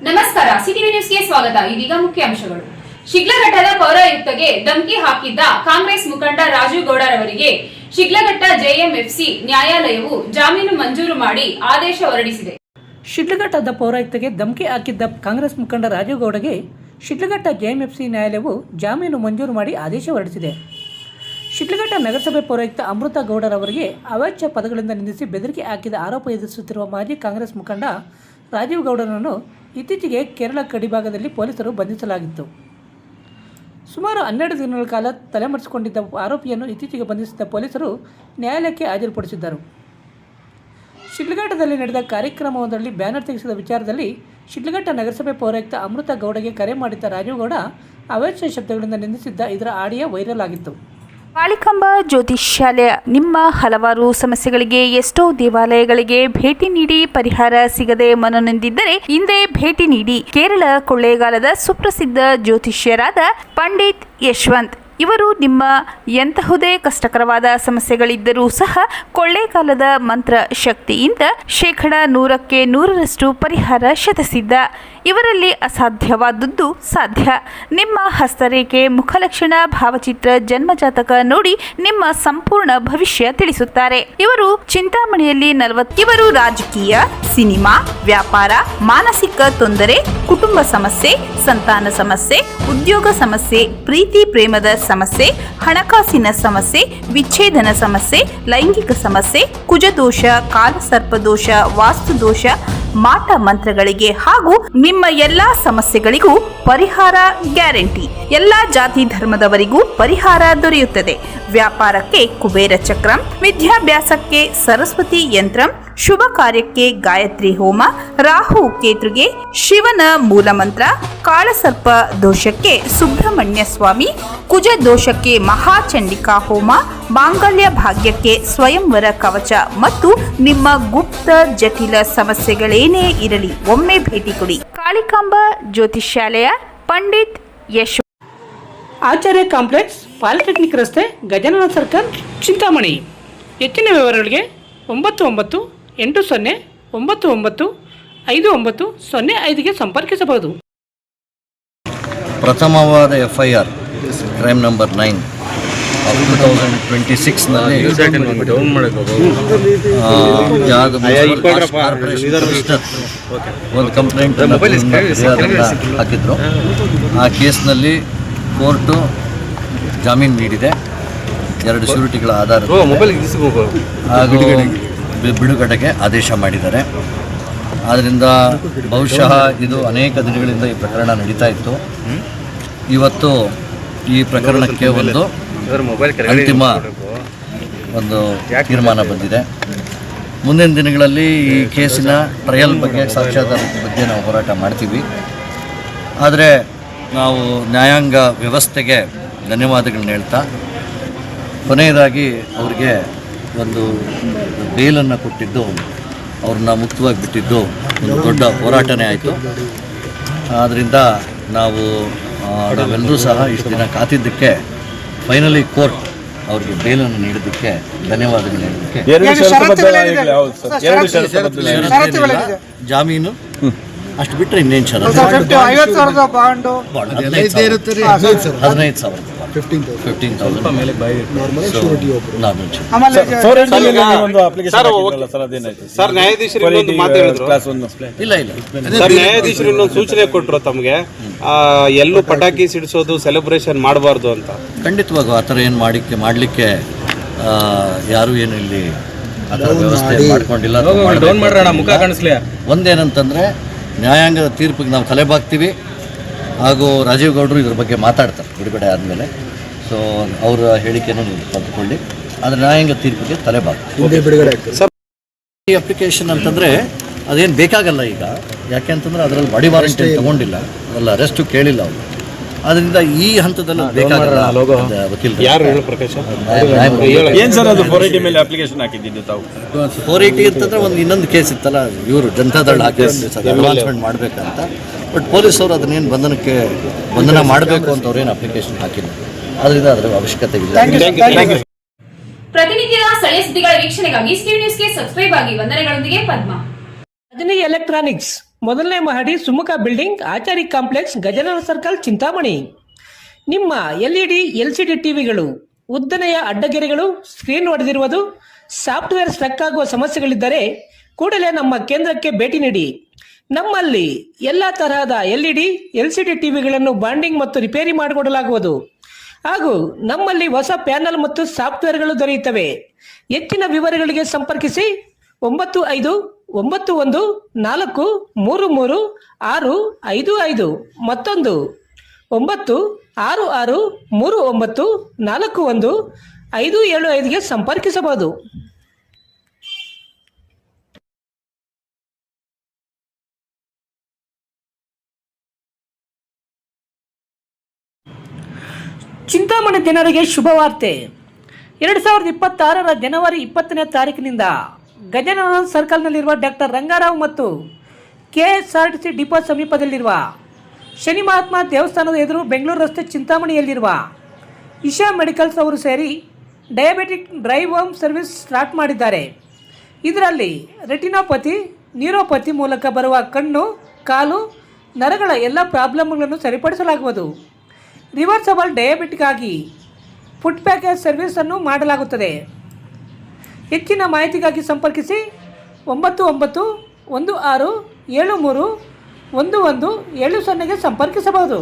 ನಮಸ್ಕಾರ, ಸಿಟಿವಿ ನ್ಯೂಸ್ಗೆ ಸ್ವಾಗತ. ಇದೀಗ ಮುಖ್ಯಾಂಶಗಳು. ಶಿಡ್ಲಘಟ್ಟದ ಪೌರಾಯುಕ್ತಗೆ ಧಮಕಿ ಹಾಕಿದ್ದ ಕಾಂಗ್ರೆಸ್ ಮುಖಂಡ ರಾಜು ಗೌಡರವರಿಗೆ ಶಿಡ್ಲಘಟ್ಟ ಜೆಎಂಎಫ್ಸಿ ನ್ಯಾಯಾಲಯವು ಜಾಮೀನು ಮಂಜೂರು ಮಾಡಿ ಆದೇಶ ಹೊರಡಿಸಿದೆ. ಶಿಡ್ಲಘಟ್ಟದ ಪೌರಾಯುಕ್ತಗೆ ಧಮಕಿ ಹಾಕಿದ್ದ ಕಾಂಗ್ರೆಸ್ ಮುಖಂಡ ರಾಜು ಗೌಡಗೆ ಶಿಡ್ಲಘಟ್ಟ ಜೆಎಂಎಫ್ಸಿ ನ್ಯಾಯಾಲಯವು ಜಾಮೀನು ಮಂಜೂರು ಮಾಡಿ ಆದೇಶ ಹೊರಡಿಸಿದೆ. ಶಿಡ್ಲಘಟ್ಟ ನಗರಸಭೆ ಪೌರಾಯುಕ್ತ ಅಮೃತ ಗೌಡರವರಿಗೆ ಅವಾಚ್ಯ ಪದಗಳಿಂದ ನಿಂದಿಸಿ ಬೆದರಿಕೆ ಹಾಕಿದ ಆರೋಪ ಎದುರಿಸುತ್ತಿರುವ ಮಾಜಿ ಕಾಂಗ್ರೆಸ್ ಮುಖಂಡ ರಾಜೀವ್ ಗೌಡರನ್ನು ಇತ್ತೀಚೆಗೆ ಕೇರಳ ಗಡಿಭಾಗದಲ್ಲಿ ಪೊಲೀಸರು ಬಂಧಿಸಲಾಗಿತ್ತು. ಸುಮಾರು 12 ದಿನಗಳ ಕಾಲ ತಲೆಮರೆಸಿಕೊಂಡಿದ್ದ ಆರೋಪಿಯನ್ನು ಇತ್ತೀಚೆಗೆ ಬಂಧಿಸಿದ ಪೊಲೀಸರು ನ್ಯಾಯಾಲಯಕ್ಕೆ ಹಾಜರುಪಡಿಸಿದ್ದರು. ಶಿಡ್ಲಘಟ್ಟದಲ್ಲಿ ನಡೆದ ಕಾರ್ಯಕ್ರಮವೊಂದರಲ್ಲಿ ಬ್ಯಾನರ್ ತೆಗೆಸಿದ ವಿಚಾರದಲ್ಲಿ ಶಿಡ್ಲಘಟ್ಟ ನಗರಸಭೆ ಪೌರಾಯುಕ್ತ ಅಮೃತ ಗೌಡಗೆ ಕರೆ ಮಾಡಿದ್ದ ರಾಜೀವ್ ಗೌಡ ಅವಾಚ್ಯ ಶಬ್ದಗಳಿಂದ ನಿಂದಿಸಿದ್ದ ಇದರ ಆಡಿಯೋ ವೈರಲ್ ಆಗಿತ್ತು. ಕಾಳಿಕಾಂಬಾ ಜ್ಯೋತಿಷ್ಯಾಲಯ ನಿಮ್ಮ ಹಲವಾರು ಸಮಸ್ಯೆಗಳಿಗೆ ಎಷ್ಟೋ ದೇವಾಲಯಗಳಿಗೆ ಭೇಟಿ ನೀಡಿ ಪರಿಹಾರ ಸಿಗದೆ ಮನನೊಂದಿದ್ದರೆ ಹಿಂದೆ ಭೇಟಿ ನೀಡಿ. ಕೇರಳ ಕೊಳ್ಳೇಗಾಲದ ಸುಪ್ರಸಿದ್ಧ ಜ್ಯೋತಿಷ್ಯರಾದ ಪಂಡಿತ್ ಯಶವಂತ್ ಇವರು ನಿಮ್ಮ ಎಂತಹುದೇ ಕಷ್ಟಕರವಾದ ಸಮಸ್ಯೆಗಳಿದ್ದರೂ ಸಹ ಕೊಳ್ಳೇಗಾಲದ ಮಂತ್ರ ಶಕ್ತಿಯಿಂದ 100% 100% ಪರಿಹಾರ ಶತಸಿದ್ಧ. ಇವರಲ್ಲಿ ಅಸಾಧ್ಯವಾದದ್ದು ಸಾಧ್ಯ. ನಿಮ್ಮ ಹಸ್ತರೇಖೆ, ಮುಖಲಕ್ಷಣ, ಭಾವಚಿತ್ರ, ಜನ್ಮಜಾತಕ ನೋಡಿ ನಿಮ್ಮ ಸಂಪೂರ್ಣ ಭವಿಷ್ಯ ತಿಳಿಸುತ್ತಾರೆ. ಇವರು ಚಿಂತಾಮಣಿಯಲ್ಲಿ 40. ಇವರು ರಾಜಕೀಯ, ಸಿನಿಮಾ, ವ್ಯಾಪಾರ, ಮಾನಸಿಕ ತೊಂದರೆ, ಕುಟುಂಬ ಸಮಸ್ಯೆ, ಸಂತಾನ ಸಮಸ್ಯೆ, ಉದ್ಯೋಗ ಸಮಸ್ಯೆ, ಪ್ರೀತಿ ಪ್ರೇಮದ ಸಮಸ್ಯೆ, ಹಣಕಾಸಿನ ಸಮಸ್ಯೆ, ವಿಚ್ಛೇದನ ಸಮಸ್ಯೆ, ಲೈಂಗಿಕ ಸಮಸ್ಯೆ, ಕುಜದೋಷ, ಕಾಲಸರ್ಪದೋಷ, ವಾಸ್ತುದೋಷ, ಮಾಟ ಮಂತ್ರಗಳಿಗೆ ಹಾಗೂ ನಿಮ್ಮ ಎಲ್ಲಾ ಸಮಸ್ಯೆಗಳಿಗೂ ಪರಿಹಾರ ಗ್ಯಾರಂಟಿ. ಎಲ್ಲಾ ಜಾತಿ ಧರ್ಮದವರಿಗೂ ಪರಿಹಾರ ದೊರೆಯುತ್ತದೆ. ವ್ಯಾಪಾರಕ್ಕೆ ಕುಬೇರ ಚಕ್ರಂ, ವಿದ್ಯಾಭ್ಯಾಸಕ್ಕೆ ಸರಸ್ವತಿ ಯಂತ್ರಂ, ಶುಭ ಕಾರ್ಯಕ್ಕೆ ಗಾಯತ್ರಿ ಹೋಮ, ರಾಹು ಕೇತುಗೆ ಶಿವನ ಮೂಲಮಂತ್ರ, ಕಾಳಸರ್ಪ ದೋಷಕ್ಕೆ ಸುಬ್ರಹ್ಮಣ್ಯ ಸ್ವಾಮಿ, ಕುಜ ದೋಷಕ್ಕೆ ಮಹಾಚಂಡಿಕಾ ಹೋಮ, ಮಾಂಗಲ್ಯ ಭಾಗ್ಯಕ್ಕೆ ಸ್ವಯಂವರ ಕವಚ ಮತ್ತು ನಿಮ್ಮ ಗುಪ್ತ ಜಟಿಲ ಸಮಸ್ಯೆಗಳೇನೇ ಇರಲಿ ಒಮ್ಮೆ ಭೇಟಿ ಕೊಡಿ. ಕಾಳಿಕಾಂಬಾ ಜ್ಯೋತಿಷ್ಯಾಲಯ, ಪಂಡಿತ್ ಯಶ್, ಆಚಾರ್ಯ ಕಾಂಪ್ಲೆಕ್ಸ್, ಪಾಲಿಟೆಕ್ನಿಕ್ ರಸ್ತೆ, ಗಜಾನನ ಸರ್ಕಲ್, ಚಿಂತಾಮಣಿ. ಹೆಚ್ಚಿನ ವಿವರಗಳಿಗೆ 9980995905ಗೆ ಸಂಪರ್ಕಿಸಬಹುದು. ಪ್ರಥಮವಾದ FIR ಕ್ರೈಮ್ ನಂಬರ್ 9 2026ನಲ್ಲಿ ಒಂದು ಕಂಪ್ಲೇಂಟ್ ಹಾಕಿದ್ರು. ಆ ಕೇಸ್ನಲ್ಲಿ ಕೋರ್ಟು ಜಾಮೀನು ನೀಡಿದೆ. 2 ಶ್ಯೂರಿಟಿಗಳ ಆಧಾರದ ಹಾಗೂ ಬಿಡುಗಡೆಗೆ ಆದೇಶ ಮಾಡಿದ್ದಾರೆ. ಆದ್ದರಿಂದ ಬಹುಶಃ ಇದು ಅನೇಕ ದಿನಗಳಿಂದ ಈ ಪ್ರಕರಣ ನಡೀತಾ ಇತ್ತು. ಇವತ್ತು ಈ ಪ್ರಕರಣಕ್ಕೆ ಒಂದು ಅಂತಿಮ ತೀರ್ಮಾನ ಬಂದಿದೆ. ಮುಂದಿನ ದಿನಗಳಲ್ಲಿ ಈ ಕೇಸಿನ ಟ್ರಯಲ್ ಬಗ್ಗೆ, ಸಾಕ್ಷ್ಯಾಧಾರದ ಬಗ್ಗೆ ನಾವು ಹೋರಾಟ ಮಾಡ್ತೀವಿ. ಆದರೆ ನಾವು ನ್ಯಾಯಾಂಗ ವ್ಯವಸ್ಥೆಗೆ ಧನ್ಯವಾದಗಳನ್ನ ಹೇಳ್ತಾ, ಕೊನೆಯದಾಗಿ ಅವರಿಗೆ ಒಂದು ಬೇಲನ್ನು ಕೊಟ್ಟಿದ್ದು, ಅವ್ರನ್ನ ಮುಕ್ತವಾಗಿ ಬಿಟ್ಟಿದ್ದು ಒಂದು ದೊಡ್ಡ ಹೋರಾಟನೇ ಆಯಿತು. ಆದ್ದರಿಂದ ನಾವೆಲ್ಲರೂ ಸಹ ಇಷ್ಟು ದಿನ ಕಾತಿದ್ದಕ್ಕೆ ಫೈನಲಿ ಕೋರ್ಟ್ ಅವ್ರಿಗೆ ಬೇಲನ್ನು ನೀಡೋದಕ್ಕೆ ಧನ್ಯವಾದಗಳು ಹೇಳೋದಕ್ಕೆ. ಜಾಮೀನು ಅಷ್ಟು ಬಿಟ್ಟರೆ ಇನ್ನೇನು ಷರತ್ತು? 15,000 ನ್ಯಾಯಾಧೀಶರು ಇನ್ನೊಂದು ಸೂಚನೆ ಕೊಟ್ಟರು ತಮಗೆ, ಎಲ್ಲೂ ಪಟಾಕಿ ಸಿಡಿಸೋದು, ಸೆಲೆಬ್ರೇಷನ್ ಮಾಡಬಾರ್ದು ಅಂತ. ಖಂಡಿತವಾಗೂ ಆ ಥರ ಏನು ಮಾಡಲಿಕ್ಕೆ ಯಾರು ಏನು ಇಲ್ಲಿ ಆ ಥರ ವ್ಯವಸ್ಥೆ ಮಾಡ್ಕೊಂಡಿಲ್ಲ. ಒಂದೇನಂತಂದರೆ ನ್ಯಾಯಾಂಗದ ತೀರ್ಪಿಗೆ ನಾವು ತಲೆಬಾಗ್ತೀವಿ. ಹಾಗೂ ರಾಜೀವ್ ಗೌಡರು ಇದ್ರ ಬಗ್ಗೆ ಮಾತಾಡ್ತಾರೆ ಬಿಡುಗಡೆ ಆದಮೇಲೆ. ಸೊ ಅವರ ಹೇಳಿಕೆಯನ್ನು ನೀವು ತಂದುಕೊಳ್ಳಿ. ಆದರೆ ನ್ಯಾಯಾಂಗ ತೀರ್ಪಿಗೆ ತಲೆಬಾಗ್ತೀವಿ. ಈ ಅಪ್ಲಿಕೇಶನ್ ಅಂತಂದರೆ ಅದೇನು ಬೇಕಾಗಲ್ಲ ಈಗ. ಯಾಕೆ ಅಂತಂದರೆ ಅದರಲ್ಲಿ ಬಾಡಿ ವಾರಂಟ್ ತೊಗೊಂಡಿಲ್ಲ, ಅದೆಲ್ಲ ಅರೆಸ್ಟು ಕೇಳಿಲ್ಲ ಅವರು. ಅದರಿಂದ ಈ ಹಂತದಲ್ಲಿ ಬೇಕಾಗಲ್ಲ. ವಕೀಲರು 480 ಅಂತಂದರೆ ಇನ್ನೊಂದು ಕೇಸ್ ಇತ್ತಲ್ಲ, ಇವರು ಜನತಾದಳ ಹಾಕಿ ಅಡ್ವಾನ್ಸ್ಮೆಂಟ್ ಮಾಡಬೇಕಂತ. ಬಟ್ ಪೊಲೀಸವರು ಅದನ್ನೇನು ಬಂಧನ ಮಾಡಬೇಕು ಅಂತ ಅವ್ರೇನು ಅಪ್ಲಿಕೇಶನ್ ಹಾಕಿಲ್ಲ. ಅದರಿಂದ ಅದರ ಅವಶ್ಯಕತೆ ಇಲ್ಲ. ಪ್ರತಿನಿತ್ಯದ ಸ್ಥಳೀಯ ಸುದ್ದಿಗಳ ವೀಕ್ಷಣೆಗಾಗಿ ಸಿಟಿ ನ್ಯೂಸ್ಗೆ ಸಬ್ಸ್ಕ್ರೈಬ್ ಆಗಿ. ವಂದನೆಗಳೊಂದಿಗೆ ಪದ್ಮ. ರಜನಿ ಎಲೆಕ್ಟ್ರಾನಿಕ್ಸ್ ಮೊದಲನೇ ಮಹಡಿ Sumukha building, Achari complex, Gajanana circle, Chintamani. ನಿಮ್ಮ ಎಲ್ಇಡಿ ಎಲ್ಸಿಡಿ ಟಿವಿಗಳು ಉದ್ದನೆಯ ಅಡ್ಡಗೆರೆಗಳು, ಸ್ಕ್ರೀನ್ ಒಡೆದಿರುವುದು, ಸಾಫ್ಟ್ವೇರ್ ಸ್ಟ್ರಕ್ ಆಗುವ ಸಮಸ್ಯೆಗಳಿದ್ದರೆ ಕೂಡಲೇ ನಮ್ಮ ಕೇಂದ್ರಕ್ಕೆ ಭೇಟಿ ನೀಡಿ. ನಮ್ಮಲ್ಲಿ ಎಲ್ಲ ತರಹದ ಎಲ್ಇಡಿ ಎಲ್ಸಿಡಿ ಟಿವಿಗಳನ್ನು ಬಾಂಡಿಂಗ್ ಮತ್ತು ರಿಪೇರಿ ಮಾಡಿಕೊಡಲಾಗುವುದು. ಹಾಗೂ ನಮ್ಮಲ್ಲಿ ಹೊಸ ಪ್ಯಾನಲ್ ಮತ್ತು ಸಾಫ್ಟ್ವೇರ್ಗಳು ದೊರೆಯುತ್ತವೆ. ಹೆಚ್ಚಿನ ವಿವರಗಳಿಗೆ ಸಂಪರ್ಕಿಸಿ 9514333655. ಮತ್ತೊಂದು 9663941575ಗೆ ಸಂಪರ್ಕಿಸಬಹುದು. ಚಿಂತಾಮಣಿ ಜನರಿಗೆ ಶುಭವಾರ್ತೆ. 2026 ಜನವರಿ 20ನೇ ತಾರೀಕಿನಿಂದ ಗಜಾನನ ಸರ್ಕಲ್ನಲ್ಲಿರುವ ಡಾಕ್ಟರ್ ರಂಗಾರಾವ್ ಮತ್ತು KSRTC ಡಿಪೋ ಸಮೀಪದಲ್ಲಿರುವ ಶನಿ ಮಹಾತ್ಮ ದೇವಸ್ಥಾನದ ಎದುರು ಬೆಂಗಳೂರು ರಸ್ತೆ ಚಿಂತಾಮಣಿಯಲ್ಲಿರುವ ಇಶಾ ಮೆಡಿಕಲ್ಸ್ ಅವರು ಸೇರಿ diabetic drive home service start ಮಾಡಿದ್ದಾರೆ. ಇದರಲ್ಲಿ ರೆಟಿನೋಪತಿ, ನ್ಯೂರೋಪತಿ ಮೂಲಕ ಬರುವ ಕಣ್ಣು, ಕಾಲು, ನರಗಳ ಎಲ್ಲ ಪ್ರಾಬ್ಲಮ್ಗಳನ್ನು ಸರಿಪಡಿಸಲಾಗುವುದು. ರಿವರ್ಸಬಲ್ ಡಯಾಬಿಟಿಕ್ಗಾಗಿ ಫುಡ್ ಪ್ಯಾಕೇಜ್ ಸರ್ವಿಸನ್ನು ಮಾಡಲಾಗುತ್ತದೆ. ಹೆಚ್ಚಿನ ಮಾಹಿತಿಗಾಗಿ ಸಂಪರ್ಕಿಸಿ 9916731170ಗೆ ಸಂಪರ್ಕಿಸಬಹುದು.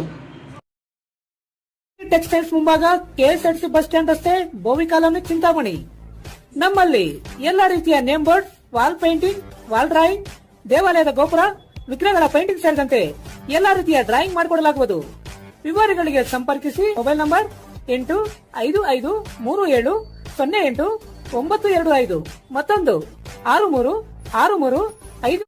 ಟೆಕ್ಸ್ಟೈಲ್ಸ್ ಮುಂಭಾಗ KSRTC ಬಸ್ ಸ್ಟ್ಯಾಂಡ್ ರಸ್ತೆ, ಬೋವಿ ಕಾಲೋನಿ, ಚಿಂತಾಮಣಿ. ನಮ್ಮಲ್ಲಿ ಎಲ್ಲ ರೀತಿಯ name board, wall painting, wall drawing, ದೇವಾಲಯದ ಗೋಪುರ, ವಿಗ್ರಹಗಳ ಪೇಂಟಿಂಗ್ ಸೇರಿದಂತೆ ಎಲ್ಲ ರೀತಿಯ ಡ್ರಾಯಿಂಗ್ ಮಾಡಿಕೊಡಲಾಗುವುದು. ವಿವರಗಳಿಗೆ ಸಂಪರ್ಕಿಸಿ. ಮೊಬೈಲ್ ನಂಬರ್ 8553708925, ಮತ್ತೊಂದು 636355.